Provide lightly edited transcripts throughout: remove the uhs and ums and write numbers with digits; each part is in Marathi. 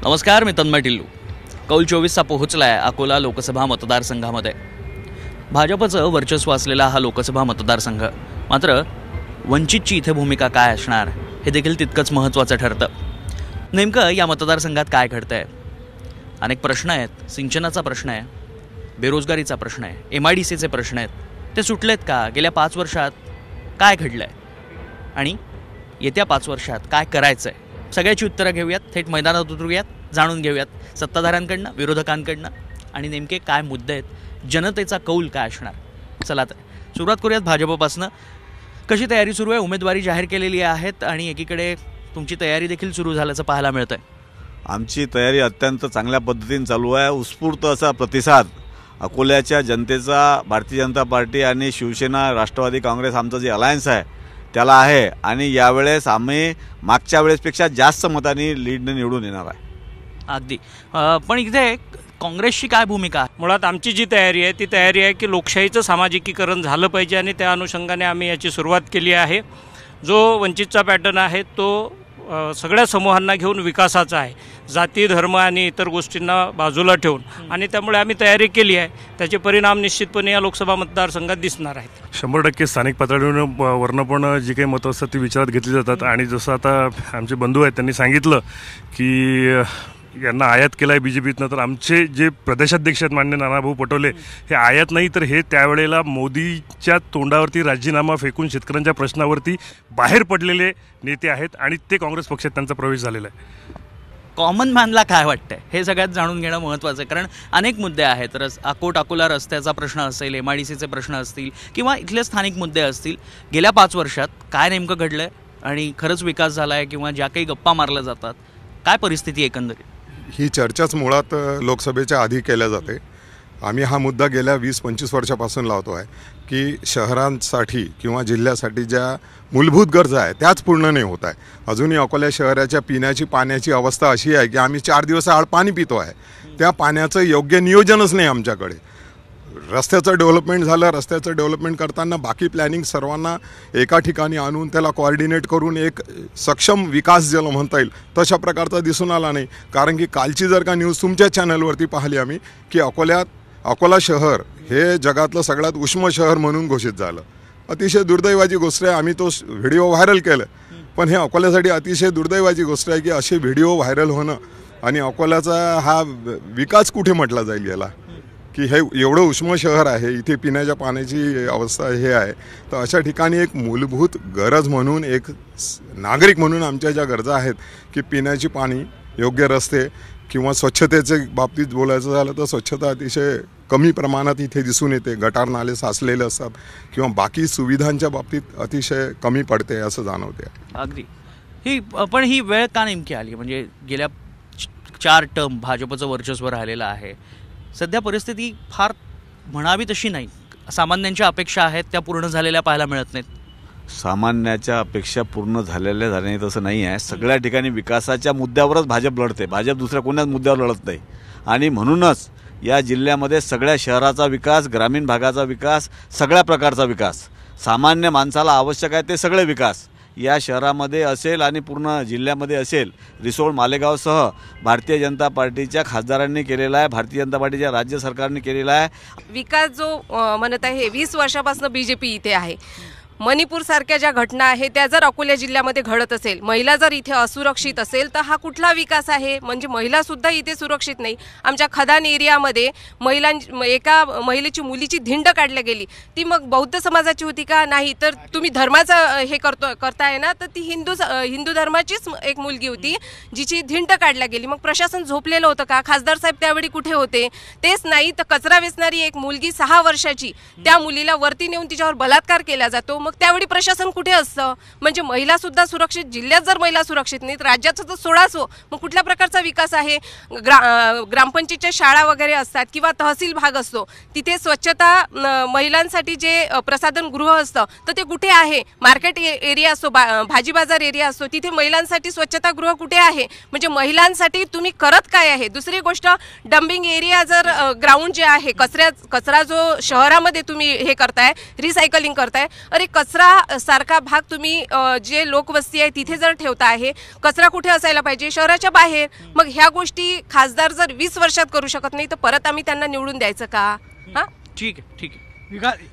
नमस्कार, मी तन्मय टिल्लू। कौल 24चा पोहोचलाय अकोला लोकसभा मतदारसंघामध्ये। भाजपचं वर्चस्व असलेला हा लोकसभा मतदारसंघ, मात्र वंचितची इथे भूमिका काय असणार हे देखील तितकंच महत्त्वाचं ठरतं। नेमकं या मतदारसंघात काय घडतंय? अनेक प्रश्न आहेत। सिंचनाचा प्रश्न आहे, बेरोजगारीचा प्रश्न आहे, MIDCचे प्रश्न आहेत। ते सुटलेत का? गेल्या 5 वर्षात काय घडलंय आणि येत्या 5 वर्षात काय करायचंय? सगळ्याची उत्तरं घेऊयात, थेट मैदानात उतरूयात, जाणून घेऊयात सत्ताधाऱ्यांकडनं, विरोधकांकडनं आणि नेमके काय मुद्दे आहेत, जनतेचा कौल काय असणार। चला तर सुरुवात करूयात भाजपपासून। कशी तयारी सुरू आहे? उमेदवारी जाहीर केलेली आहेत आणि एकीकडे तुमची तयारी देखील सुरू झाल्याचं पाहायला मिळतंय। आमची तयारी अत्यंत चांगल्या पद्धतीने चालू आहे। उत्स्फूर्त असा प्रतिसाद अकोल्याच्या जनतेचा भारतीय जनता पार्टी आणि शिवसेना राष्ट्रवादी काँग्रेस आमचं जे अलायन्स आहे त्याला आहे आणि यावेळेस आम्ही मागच्या वेळेसपेक्षा जास्त मतांनी लीडने निवडून येणार आहे। अगदी, पण इथे काँग्रेसची काय भूमिका? मुळात आमची जी तयारी आहे ती तयारी आहे की लोकशाहीचं सामाजिकीकरण झालं पाहिजे आणि त्या अनुषंगाने आम्ही याची सुरुवात केली आहे। जो वंचितचा पॅटर्न आहे तो सगळ्या समूहांना घेऊन विकासाचा आहे, जाती धर्म आणि इतर गोष्टींना बाजूला ठेवून, आणि त्यामुळे आम्ही तयारी केली आहे। त्याचे परिणाम निश्चितपणे या लोकसभा मतदारसंघात दिसणार आहेत। 100% स्थानिक पातळीवरून पण जी काही मतं असतात ती विचारात घेतली जातात आणि जसं आता आमचे बंधू आहेत त्यांनी सांगितलं की यांना आयात केला आहे BJPतनं, तर आमचे जे प्रदेशाध्यक्ष आहेत माननीय नानाभाऊ पटोले हे आयात नाही तर हे त्यावेळेला मोदीच्या तोंडावरती राजीनामा फेकून शेतकऱ्यांच्या प्रश्नावरती बाहेर पडलेले नेते आहेत आणि ते काँग्रेस पक्षात त्यांचा प्रवेश झालेला आहे। कॉमन मॅनला काय वाटतंय हे सगळ्यात जाणून घेणं महत्त्वाचं आहे, कारण अनेक मुद्दे आहेत। अकोला रस्त्याचा प्रश्न असेल, MIDCचे प्रश्न असतील किंवा इथले स्थानिक मुद्दे असतील। गेल्या 5 वर्षात काय नेमकं घडलंय आणि खरंच विकास झाला आहे किंवा ज्या काही गप्पा मारल्या जातात, काय परिस्थिती एकंदरीत? ही चर्चाच मुळात लोकसभेच्या आधी केल्या जाते। आम्ही हा मुद्दा गेल्या 20-25 वर्षापासून लावतो आहे की शहरांसाठी किंवा जिल्ह्यासाठी ज्या मूलभूत गरजा आहेत त्याच पूर्ण नाही होत आहे। अजूनही अकोला शहराच्या पिण्याची पाण्याची अवस्था अशी आहे की आम्ही 4 दिवस आड पाणी पितो आहे, त्या पाण्याचं योग्य नियोजनच नाही आमच्याकडे। रस्त्याचं डेव्हलपमेंट झालं, रस्त्याचं डेव्हलपमेंट करताना बाकी प्लॅनिंग सर्वांना एका ठिकाणी आणून त्याला कोऑर्डिनेट करून एक सक्षम विकास ज्याला म्हणता येईल तशा प्रकारचा दिसून आला नाही। कारण की कालची जर का न्यूज तुमच्या चॅनलवरती पाहिली आम्ही की अकोला शहर हे जगातलं सगळ्यात उष्म शहर म्हणून घोषित झालं। अतिशय दुर्दैवाची गोष्ट आहे, आम्ही तो व्हिडिओ व्हायरल केलं, पण हे अकोल्यासाठी अतिशय दुर्दैवाची गोष्ट आहे की असे व्हिडिओ व्हायरल होणं आणि अकोल्याचा हा विकास कुठे म्हटला जाईल याला, की हे एवढं उष्म शहर आहे, इथे पिण्याच्या पाण्याची अवस्था हे आहे। तर अशा ठिकाणी एक मूलभूत गरज म्हणून, एक नागरिक म्हणून आमच्या ज्या गरजा आहेत की पिण्याची पाणी, योग्य रस्ते किंवा स्वच्छतेचे बाबतीत बोलायचं झालं तर स्वच्छता अतिशय कमी प्रमाणात इथे दिसून येते। गटार नाले साचलेले असतात किंवा बाकी सुविधांच्या बाबतीत अतिशय कमी पडते असं जाणवते। अगदी, पण ही वेळ का नेमकी आली? म्हणजे गेल्या 4 टर्म भाजपचं वर्चस्व राहिलेलं आहे। सध्या परिस्थिती फार म्हणावी तशी नाही, सामान्यांच्या अपेक्षा आहेत त्या पूर्ण झालेल्या पाहायला मिळत नाहीत। सामान्याच्या अपेक्षा पूर्ण झालेल्या नाही तसं नाही आहे। सगळ्या ठिकाणी विकासाच्या मुद्द्यावरच भाजप लढते, भाजप दुसऱ्या कोणाच मुद्द्यावर लढत नाही। आणि म्हणूनच या जिल्ह्यामध्ये सगळ्या शहराचा विकास, ग्रामीण भागाचा विकास, सगळ्या प्रकारचा विकास, सामान्य माणसाला आवश्यक आहे ते सगळे विकास या शहरामध्ये असेल आणि पूर्ण जिल्ह्यामध्ये असेल। रिसोड मालेगावसह भारतीय जनता पार्टीच्या खासदारांनी केलेला आहे, भारतीय जनता पार्टीच्या राज्य सरकारने केलेला आहे विकास जो म्हणत आहे। 20 वर्षापासून BJP इथे आहे। मणिपूर सारख्या ज्या घटना आहेत त्या जर अकोला जिल्ह्यामध्ये घडत असेल, महिला जर इथे असुरक्षित असेल तर हा कुठला विकास आहे? म्हणजे महिला सुद्धा इथे सुरक्षित नाही। आमच्या खदान एरियामध्ये एका महिलेची मुलीची धिंड काढली गेली, ती मग बौद्ध समाजाची होती का? नाही, तर तुम्ही धर्माचं हे करताय ना, तर ती हिंदू धर्माचीच एक मुलगी होती जिची धिंड काढली गेली। मग प्रशासन झोपलेलं होतं का? खासदार साहेब त्यावेळी कुठे होते? तेच नाही तर कचरा वेचणारी एक मुलगी 6 वर्षाची, त्या मुलीला वरती नेऊन तिच्यावर बलात्कार केला जातो, मग त्यावेळी प्रशासन कुठे असतं? म्हणजे महिला सुद्धा सुरक्षित, जिल्ह्यात जर महिला सुरक्षित नाहीत, राज्याचं तर सोडाच हो, मग कुठल्या प्रकारचा विकास आहे? ग्रामपंचायतच्या शाळा वगैरे असतात किंवा तहसील भाग असतो, तिथे स्वच्छता महिलांसाठी जे प्रसाधन गृह असतं तर ते कुठे आहे? मार्केट एरिया असतो, भाजी बाजार एरिया असतो, तिथे महिलांसाठी स्वच्छतागृह कुठे आहे? म्हणजे महिलांसाठी तुम्ही करत काय आहे? दुसरी गोष्ट, डंपिंग एरिया जर ग्राउंड जे आहे, कचरा जो शहरामध्ये तुम्ही हे करताय, रिसायकलिंग करताय, अरे कचरा सारखा भाग तुम्ही जे लोकवस्ती आहे तिथे जर ठेवता आहे, कचरा कुठे असायला पाहिजे? शहराच्या बाहेर. मग ह्या गोष्टी खासदार जर 20 वर्षात करू शकत नाही तर परत आम्ही त्यांना निवडून द्यायचं का? हां, ठीक आहे, ठीक आहे.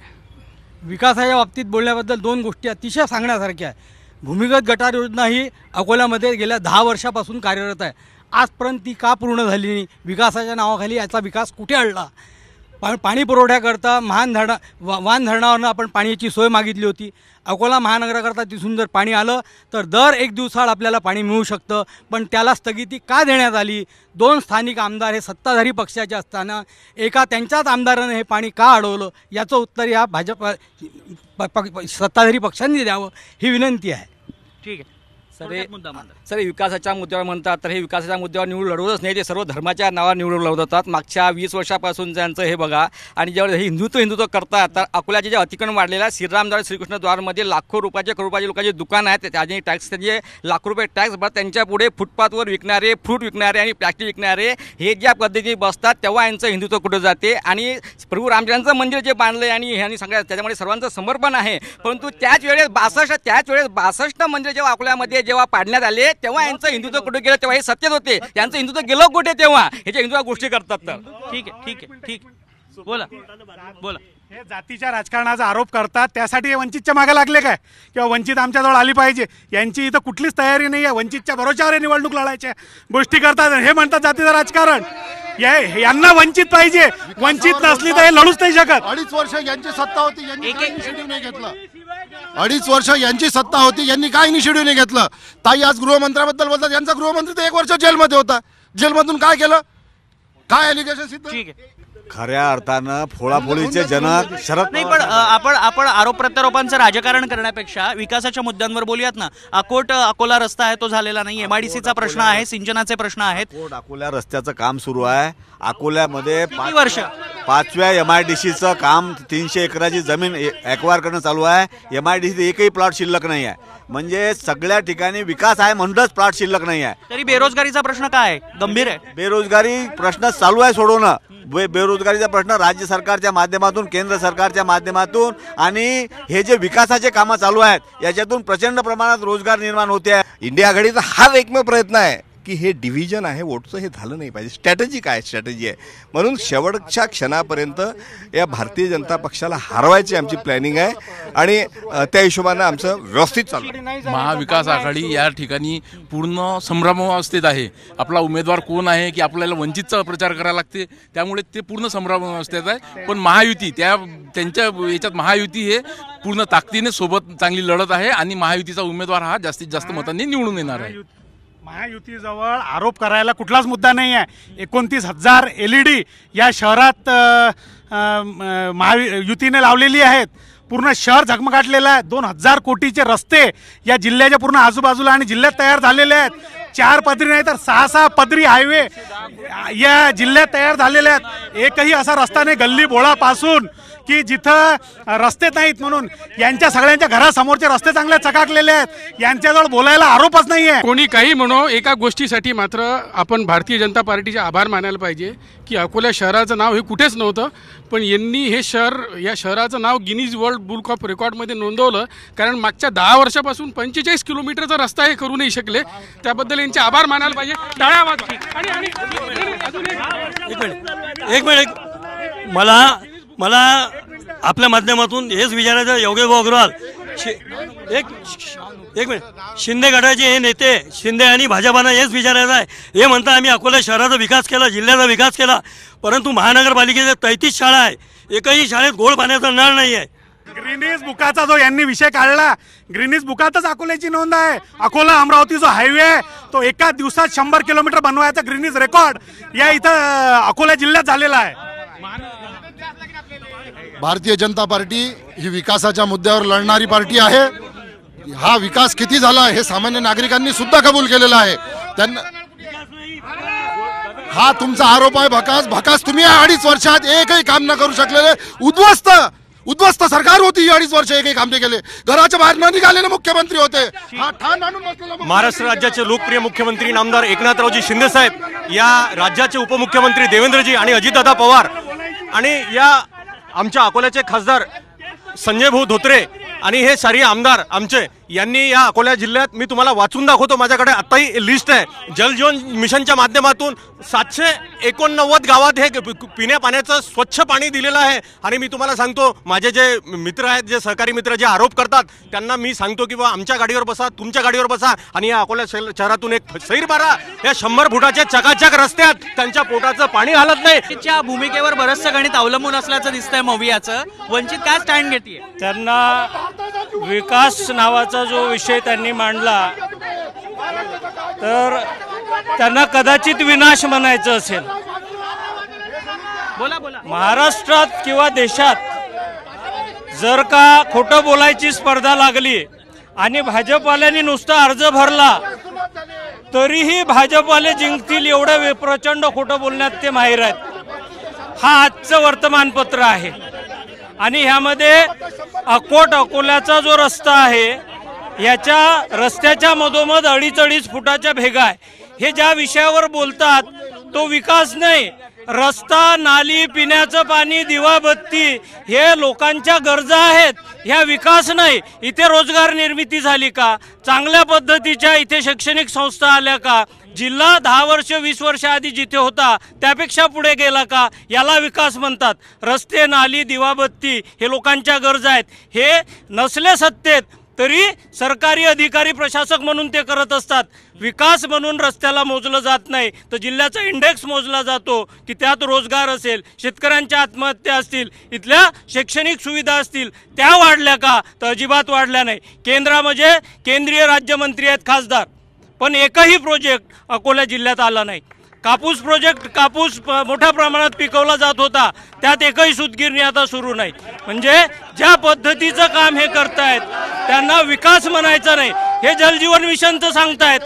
विकासाच्या बाबतीत बोलण्याबद्दल 2 गोष्टी अतिशय सांगण्यासारख्या आहे. भूमिगत गटार योजना ही अकोल्यामध्ये गेल्या 10 वर्षापासून कार्यरत आहे. आजपर्यंत ती का पूर्ण झाली नाही? विकासाच्या नावाखाली याचा विकास कुठे अडला? पाणी पुरवठ्याकरता वान धरणावरनं आपण पाण्याची सोय मागितली होती. अकोला महानगराकरता तिथून जर पाणी आलं तर दर 1 दिवसाआड आपल्याला पाणी मिळू शकतं, पण त्याला स्थगिती का देण्यात आली? 2 स्थानिक आमदार हे सत्ताधारी पक्षाचे असताना एका त्यांच्याच आमदारानं हे पाणी का अडवलं? याचं उत्तर या भाजप सत्ताधारी पक्षांनी द्यावं ही विनंती आहे. ठीक आहे. सर विकासाच्या मुद्द्यावर म्हणतात तर हे विकासाच्या मुद्द्यावर निवडून लढवतच नाही, ते सर्व धर्माच्या नावावर निवडून लढवतात. मागच्या 20 वर्षापासून त्यांचं हे बघा. आणि जेव्हा हे हिंदुत्व करतात तर अकोल्याचे जे अतिक्रमण वाढलेलं श्रीरामद्वार श्रीकृष्ण द्वारमध्ये लाखो रुपयाचे करोडोचे लोकांचे दुकान आहेत, त्याचे टॅक्स त्यांचे लाखो रुपये टॅक्स भरतात. त्यांच्या पुढे फुटपाथवर विकणारे, फ्रूट विकणारे आणि प्लॅस्टिक विकणारे हे ज्या पद्धतीने बसतात तेव्हा यांचं हिंदुत्व कुठं जाते. आणि प्रभू रामचंद्रांचं मंदिर जे बांधलं आहे आणि ह्यांनी सगळ्या त्याच्यामध्ये सर्वांचं समर्पण आहे, परंतु त्याच वेळेस 62 मंदिर जेव्हा अकोल्यामध्ये जेव्हा पाडण्यात आले तेव्हा यांचं हिंदुत्व कुठे गेलं? तेव्हा हे सत्यच होते. त्यांचं हिंदुत्व गेलं कुठे तेव्हा? ह्याच्या हिंदुत्व गोष्टी करतात. तर ठीक आहे, ठीक आहे, ठीक. बोला. हे जातीच्या राजकारणाचा आरोप करतात, त्यासाठी हे वंचितच्या मागे लागले काय? किंवा वंचित आमच्याजवळ आली पाहिजे, यांची इथं कुठलीच तयारी नाही आहे. वंचितच्या भरोश्यावर निवडणूक लढायच्या गोष्टी करतात. हे म्हणतात जातीचं राजकारण. यांना वंचित पाहिजे, वंचित नसली तर हे लढूच नाही शकत. 2.5 वर्ष यांची सत्ता होती, यांनी काय इनिशिएटिव्ह नाही घेतलं? 2.5 वर्ष यांची सत्ता होती, यांनी काय इनिशिएटिव्ह नाही घेतलं? ताई आज गृहमंत्र्याबद्दल बोलतात, यांचा गृहमंत्री तर 1 वर्ष जेलमध्ये होता. जेलमधून काय केलं? काय एलिगेशन सिद्ध? ठीक आहे. खऱ्या अर्थानं फोडाफोडीचे जनक शरद नाही, पण आपण आरोप प्रत्यारोपांचं राजकारण करण्यापेक्षा विकासाच्या मुद्द्यांवर बोलूयात ना. अकोला रस्ता आहे तो झालेला नाही. MIDCचा प्रश्न आहे, सिंचनाचे प्रश्न आहेत. अकोला रस्त्याचं काम सुरू आहे. अकोल्यामध्ये 5 वर्ष 5व्या MIDCचं काम 300 एकराची जमीन ॲक्वायर करणं चालू आहे. MIDC एकही प्लॉट शिल्लक नाही आहे. म्हणजे सगळ्या ठिकाणी विकास आहे म्हणूनच प्लॉट शिल्लक नाही आहे. तरी बेरोजगारीचा प्रश्न काय आहे? गंभीर आहे. बेरोजगारी प्रश्न चालू आहे सोडवणं. बेरोजगारीचा प्रश्न राज्य सरकारच्या माध्यमातून, केंद्र सरकारच्या माध्यमातून आणि हे जे विकासाचे कामं चालू आहेत याच्यातून प्रचंड प्रमाणात रोजगार निर्माण होते आहे. इंडिया आघाडीचा हा एकमेव प्रयत्न आहे की हे डिव्हिजन आहे वोटचं, हे झालं नाही पाहिजे. स्ट्रॅटेजी काय? स्ट्रॅटेजी आहे म्हणून शेवटच्या क्षणापर्यंत या भारतीय जनता पक्षाला हरवायची आमची प्लॅनिंग आहे आणि त्या हिशोबानं आमचं व्यवस्थित चालू आहे. महाविकास आघाडी या ठिकाणी पूर्ण संभ्रमावस्थेत आहे. आपला उमेदवार कोण आहे की आपल्याला वंचितचा प्रचार करायला लागते, त्यामुळे ते पूर्ण संभ्रमावस्थेत आहे. पण महायुती त्यांच्या याच्यात महायुती हे पूर्ण ताकदीने सोबत चांगली लढत आहे आणि महायुतीचा उमेदवार हा जास्तीत जास्त मतांनी निवडून येणार आहे. महायुतीजवळ आरोप करायला कुठलाच मुद्दा नाही आहे. 29,000 LED या शहरात महायुतीने लावलेली आहेत. पूर्ण शहर झगमगाटलेलं आहे. 2,000 कोटीचे रस्ते या जिल्ह्याच्या पूर्ण आजूबाजूला आणि जिल्ह्यात तयार झालेले आहेत. 4 पदरी नाही तर 6 पदरी हायवे या जिल्ह्यात तयार झालेले आहेत. एकही असा रस्ता नाही गल्ली बोळापासून की जिथं रस्ते नाहीत. म्हणून यांच्या सगळ्यांच्या घरासमोरचे रस्ते चांगले चकाकलेले आहेत. यांच्याजवळ बोलायला आरोपच नाही आहे. कोणी काही म्हणो, एका गोष्टीसाठी मात्र आपण भारतीय जनता पार्टीचे आभार मानायला पाहिजे की अकोला शहराचं नाव हे कुठेच नव्हतं, पण यांनी हे शहर, या शहराचं नाव गिनीज वर्ल्ड बुक ऑफ रेकॉर्डमध्ये नोंदवलं. कारण मागच्या 10 वर्षापासून 45 किलोमीटरचा रस्ता हे करू नाही शकले. त्याबद्दल यांचे आभार मानायला पाहिजे. टाळ्या वाजवा. एक मिनिट मला आपल्या माध्यमातून हेच विचारायचं, योगेश भाऊ अग्रवाल एक मिनिट, शिंदे गटाचे हे नेते शिंदे आणि भाजपानं हेच विचारायचं आहे. हे म्हणतात आम्ही अकोला शहराचा विकास केला, जिल्ह्याचा विकास केला, परंतु महानगरपालिकेच्या 33 शाळा आहे, एकही शाळेत गोड पाण्याचा नळ नाही आहे. ग्रीनिज बुकाचा जो यांनी विषय काढला, ग्रीनिज बुकातच अकोल्याची नोंद आहे. अकोला अमरावती जो हायवे आहे तो एका दिवसात 100 किलोमीटर बनवायचा ग्रीनिज रेकॉर्ड या इथं अकोला जिल्ह्यात झालेला आहे. भारतीय जनता पार्टी ही विकासाच्या मुद्द्यावर लढणारी पार्टी आहे. हा विकास किती झाला हे सामान्य नागरिकांनी सुद्धा कबूल केलेला आहे. त्यांना हा तुमचा आरोप आहे भकास तुम्ही 2.5 वर्षात एकही काम न करू शकलेले उद्ध्वस्त सरकार होती. 2.5 वर्ष एकही काम नाही केले. घराच्या बाहेर न निघालेले मुख्यमंत्री होते. हा ठाण मानून महाराष्ट्र राज्याचे लोकप्रिय मुख्यमंत्री नामदार एकनाथरावजी शिंदे साहेब, या राज्याचे उपमुख्यमंत्री देवेंद्रजी आणि अजितदादा पवार आणि या आमच्या अकोल्याचे खासदार संजय भाऊ धोत्रे आणि हे सारे आमदार आमचे यांनी या अकोला जिल्ह्यात, मी तुम्हाला वाचून दाखवतो, माझ्याकडे आताही लिस्ट आहे, जलजीवन मिशनच्या माध्यमातून 789 गावात हे पिण्या पाण्याचं स्वच्छ पाणी दिलेलं आहे. आणि मी तुम्हाला सांगतो, माझे जे मित्र आहेत, जे सहकारी मित्र जे आरोप करतात, त्यांना मी सांगतो की बा आमच्या गाडीवर बसा, तुमच्या गाडीवर बसा आणि या अकोला शहरातून एक सैर मारा. या 100 फुटाच्या चकाचक रस्त्यात त्यांच्या पोटाचं पाणी हालत नाही. वंचितच्या भूमिकेवर बरंचसं गणित अवलंबून असल्याचं दिसतंय मवियाचं. वंचित काय स्टँड घेतीये? त्यांना विकास नावाचा जो विषय त्यांनी मांडला तर त्यांना कदाचित विनाश म्हणायचं असेल. बोला बोला. महाराष्ट्रात किंवा देशात जर का खोटं बोलायची स्पर्धा लागली आणि भाजपवाल्यांनी नुसता अर्ज भरला तरीही भाजपवाले जिंकतील एवढं प्रचंड खोटं बोलण्यात ते माहीर आहेत. हा आजचं वर्तमानपत्र आहे. आणि ह्यामध्ये अकोल्याचा जो रस्ता आहे याच्या रस्त्याच्या मधोमध 2.5 फुटाच्या भेगा आहे. हे ज्या विषयावर बोलतात तो विकास नाही. रस्ता, नाली, पिण्याचं पाणी, दिवाबत्ती हे लोकांच्या गरजा आहेत, ह्या विकास नाही. इथे रोजगार निर्मिती झाली का? चांगल्या पद्धतीच्या इथे शैक्षणिक संस्था आल्या का? जिल्हा 10 वर्ष 20 वर्ष आधी जिथे होता त्यापेक्षा पुढे गेला का? याला विकास म्हणतात. रस्ते, नाली, दिवाबत्ती हे लोकांच्या गरजा आहेत. हे नसले सत्तेत तरी सरकारी अधिकारी प्रशासक म्हणून ते करत असतात. विकास म्हणून रस्त्याला मोजलं जात नाही, तर जिल्ह्याचा इंडेक्स मोजला जातो की त्यात रोजगार असेल, शेतकऱ्यांच्या आत्महत्या असतील, इथल्या शैक्षणिक सुविधा असतील, त्या वाढल्या का? तर अजिबात वाढल्या नाही. केंद्रामध्ये केंद्रीय राज्यमंत्री आहेत, खासदार, पण एकही प्रोजेक्ट अकोला जिल्ह्यात आला नाही. कापूस प्रोजेक्ट, कापूस मोठ्या प्रमाणात पिकवला जात होता, त्यात एकही सूतगिरणी आता सुरू नाही. म्हणजे ज्या पद्धतीचं काम हे करतायत त्यांना विकास म्हणायचा नाही. हे जलजीवन मिशनचं सांगतायत.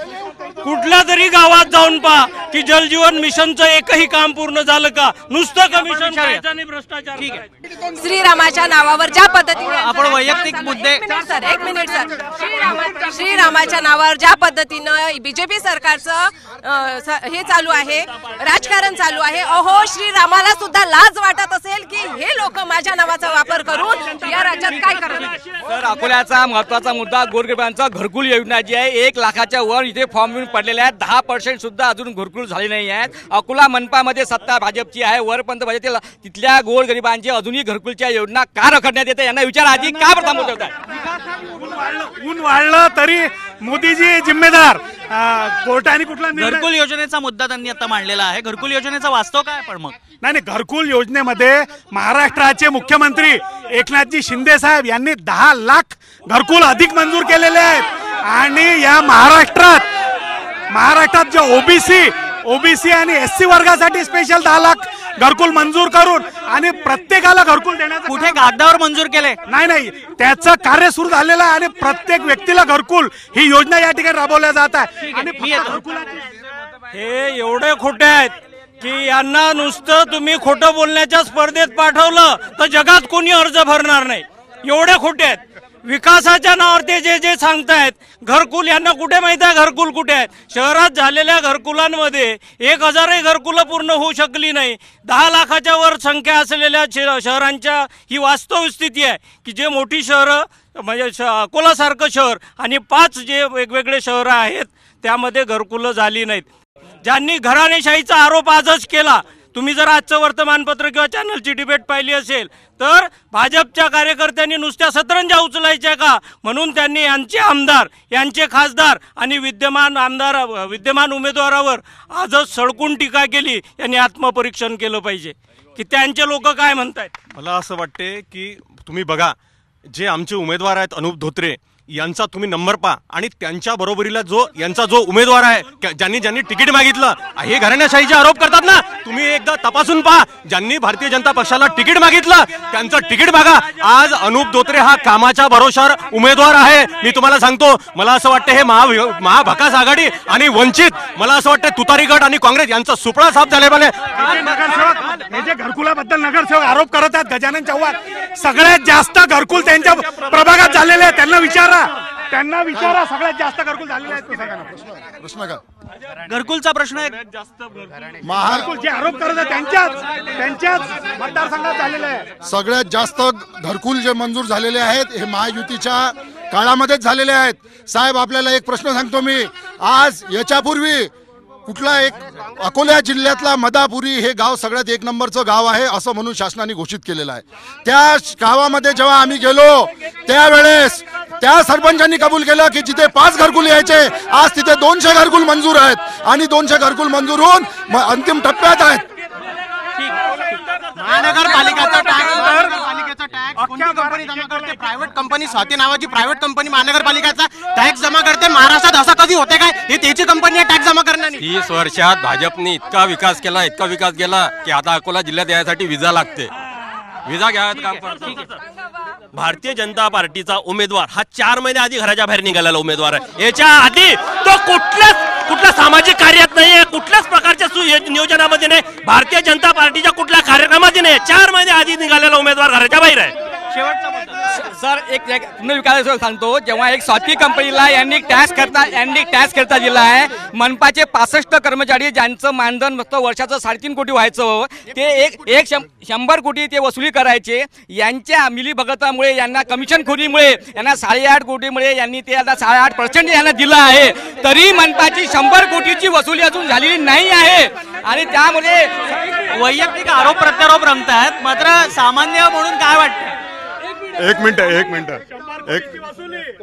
कुठल्या तरी गावात जाऊन पहा की जलजीवन मिशनचं एकही काम पूर्ण झालं का? नुसतं कमिशन करायचं आणि भ्रष्टाचार. ठीक आहे. श्रीरामाच्या नावावर ज्या पद्धतीने आपण वैयक्तिक मुद्दे सर, एक मिनिट सर, श्रीरामाच्या नावावर ज्या पद्धतीनं बीजेपी सरकारचं हे चालू आहे, राजकारण चालू आहे. अहो, श्रीरामाला सुद्धा लाज वाटत असेल की हे लोक माझ्या नावाचा वापर करून या राज्यात काय करतात. तर अकोल्याचा महत्वाचा मुद्दा गोरगरिबांचा घरकुल योजना जी आहे, 1 लाखाच्या वर इथे फॉर्म पडलेले आहेत. 10% सुद्धा अजून घरकुल झाले नाही आहेत. अकोला मनपामध्ये सत्ता भाजपची आहे, वरपर्यंत भाजप, तिथल्या गोरगरिबांची अजूनही घरकुलच्या योजना का रखडण्यात येते? यांना विचार आधी का प्रथम होत आहे? ऊन वाढलं तरी मोदीजी जिम्मेदार. कोर्टाने कुठला घरकुल योजनेचा मुद्दा त्यांनी आता मांडलेला आहे. घरकुल योजनेचा वास्तव काय? पण मग नाही, घरकुल योजनेमध्ये महाराष्ट्राचे मुख्यमंत्री एकनाथजी शिंदे साहेब यांनी 10 लाख घरकुल अधिक मंजूर केलेले आहेत. आणि या महाराष्ट्रात जे ओबीसी आणि एससी वर्गासाठी स्पेशल 10 लाख घरकुल मंजूर करून आणि प्रत्येकाला घरकुल देण्याचं कुठे कागदावर मंजूर केले? नाही, त्याचं कार्य सुरू झालेलं आहे आणि प्रत्येक व्यक्तीला घरकुल ही योजना या ठिकाणी राबवल्या जात आहे. आणि हे एवढे खोटे आहेत की यांना नुसतं तुम्ही खोटं बोलण्याच्या स्पर्धेत पाठवलं तर जगात कोणी अर्ज भरणार नाही. एवढे खोटे आहेत. विकासाच्या नावावर ते जे सांगतायत घरकुल, यांना कुठे माहिती आहे घरकुल कुठे आहेत? शहरात झालेल्या घरकुलांमध्ये 1000ही घरकुलं पूर्ण होऊ शकली नाही. 10 लाखाच्या वर संख्या असलेल्या शहरांच्या ही वास्तव स्थिती आहे की जे मोठी शहरं म्हणजे अकोलासारखं शहर आणि 5 जे वेगवेगळे शहरं आहेत त्यामध्ये घरकुलं झाली नाहीत. ज्यांनी घराणेशाहीचा आरोप आजच केला, तुम्ही जर आजचं वर्तमानपत्र किंवा चॅनलची डिबेट पाहिली असेल तर भाजपच्या कार्यकर्त्यांनी नुसत्या सतरंजा उचलायच्या का म्हणून त्यांनी यांचे आमदार, यांचे खासदार आणि विद्यमान उमेदवारावर आजच सळकून टीका केली. यांनी आत्मपरीक्षण केलं पाहिजे की त्यांचे लोक काय म्हणतायत. मला असं वाटते की तुम्ही बघा, जे आमचे उमेदवार आहेत अनुप धोत्रे यांचा तुम्ही नंबर पहा आणि त्यांच्या बरोबरीला यांचा जो उमेदवार आहे ज्यांनी तिकीट मागितलं, हे घराण्याशाहीचे आरोप करतात ना, तुम्ही एकदा तपासून पहा. ज्यांनी भारतीय जनता पक्षाला तिकीट मागितलं त्यांचं तिकीट मागा. आज अनुप धोत्रे हा कामाच्या भरोशावर उमेदवार आहे. मी तुम्हाला सांगतो, मला असं वाटतं हे महाभकास आघाडी आणि वंचित, मला असं वाटतं तुतारी गट आणि काँग्रेस यांचा सुपडा साफ झालेला आहे. नगरसेवक हे जे घरकुलाबद्दल नगरसेवक आरोप करत आहेत, गजानन चव्हाण, सगळ्यात जास्त घरकुल त्यांच्या प्रभागात झालेले आहेत. त्यांना विचारा त्यांना विचारा सगळ्यात जास्त घरकुल झालेले आहेत. प्रश्न का घरकुलचा प्रश्न आहे. घरकुल जे आरोप करत त्यांच्याच मतदारसंघात झालेले आहे. सगळ्यात जास्त घरकुल जे मंजूर झालेले आहेत हे महायुतीच्या काळामध्येच झालेले आहेत. साहेब आपल्याला एक प्रश्न सांगतो मी. आज याच्यापूर्वी कुठला एक अकोला जिल्ह्यातला मदापुरी हे गाव सगळ्यात 1 नंबरचं गाव आहे असं म्हणून शासनाने घोषित केलेलं आहे. त्या गावामध्ये जेव्हा आम्ही गेलो त्यावेळेस त्या सरपंचांनी कबूल केलं की जिथे 5 घरकुल यायचे आज तिथे 200 घरकुल मंजूर आहेत आणि 200 घरकुल मंजूर होऊन अंतिम टप्प्यात आहेत. महानगरपालिकेचा टॅक्स कोणती कंपनी जमा करते? प्रायव्हेट कंपनी, स्वाती नावाची प्रायव्हेट कंपनी महानगरपालिकेचा टॅक्स जमा करते. महाराष्ट्रात असं कधी होते काय? ही त्याची कंपनी आहे टॅक्स जमा करणारी. 30 वर्षात भाजपने इतका विकास केला की आता अकोला जिल्ह्यात यासाठी विजा लागते. विजा घ्याव्यात काम करतो. भारतीय जनता पार्टीचा उमेदवार हा 4 महिने आधी घराच्या बाहेर निघालेला उमेदवार आहे. याच्या आधी तो कुठल्या सामाजिक कार्यात नाहीये, कुठल्याच प्रकारच्या नियोजनामध्ये नाही, भारतीय जनता पार्टीच्या कुठल्या कार्यक्रमात नाही. 4 महिने आधी निघालेला उमेदवार घराच्या बाहेर आहे. शेवटचा सर एक पूर्ण विकास सांगतो. जेव्हा एक स्वाती कंपनीला यांनी टॅक्स करता दिला आहे. मनपाचे 65 कर्मचारी ज्यांचं मानधन फक्त वर्षाचं 3.5 कोटी व्हायचं ते 100 कोटी ते वसुली करायचे. यांच्या मिलीभगतामुळे यांना कमिशनखोरीमुळे यांना 8.5 कोटीमुळे यांनी ते आता 8.5% यांना दिलं आहे. तरी मनपाची 100 कोटीची वसुली अजून झालेली नाही आहे आणि त्यामुळे वैयक्तिक आरोप प्रत्यारोप रंगतायत. मात्र सामान्य म्हणून काय वाटतं? एक मिनिट एक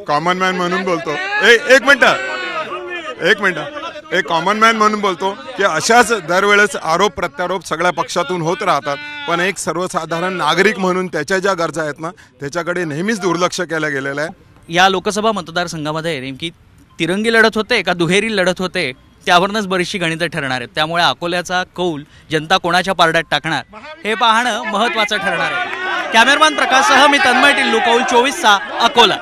कॉमन मॅन म्हणून बोलतो. एक मिनिट एक कॉमन मॅन म्हणून बोलतो की अशाच दरवेळेस आरोप प्रत्यारोप सगळ्या पक्षातून होत राहतात. पण एक सर्वसाधारण नागरिक म्हणून त्याच्या ज्या गरजा आहेत ना त्याच्याकडे नेहमीच दुर्लक्ष केलं गेलेलं आहे. या लोकसभा मतदारसंघामध्ये नेमकी तिरंगी लढत होते का दुहेरी लढत होते त्यावरूनच बरीचशी गणितं ठरणार आहेत. त्यामुळे अकोल्याचा कौल जनता कोणाच्या पारड्यात टाकणार हे पाहणं महत्त्वाचं ठरणार आहे. कॅमेरामॅन प्रकाशसह मी तन्मय टिल्लू, कौल 24 अकोला.